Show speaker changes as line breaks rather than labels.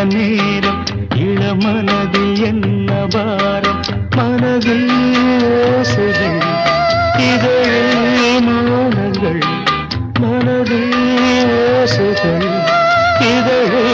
நேரம் இளமனதில் என்ன பாரம் மனதில் ஓசைகள் இதழில் மௌனங்கள் மனதில் ஓசைகள் இதழில்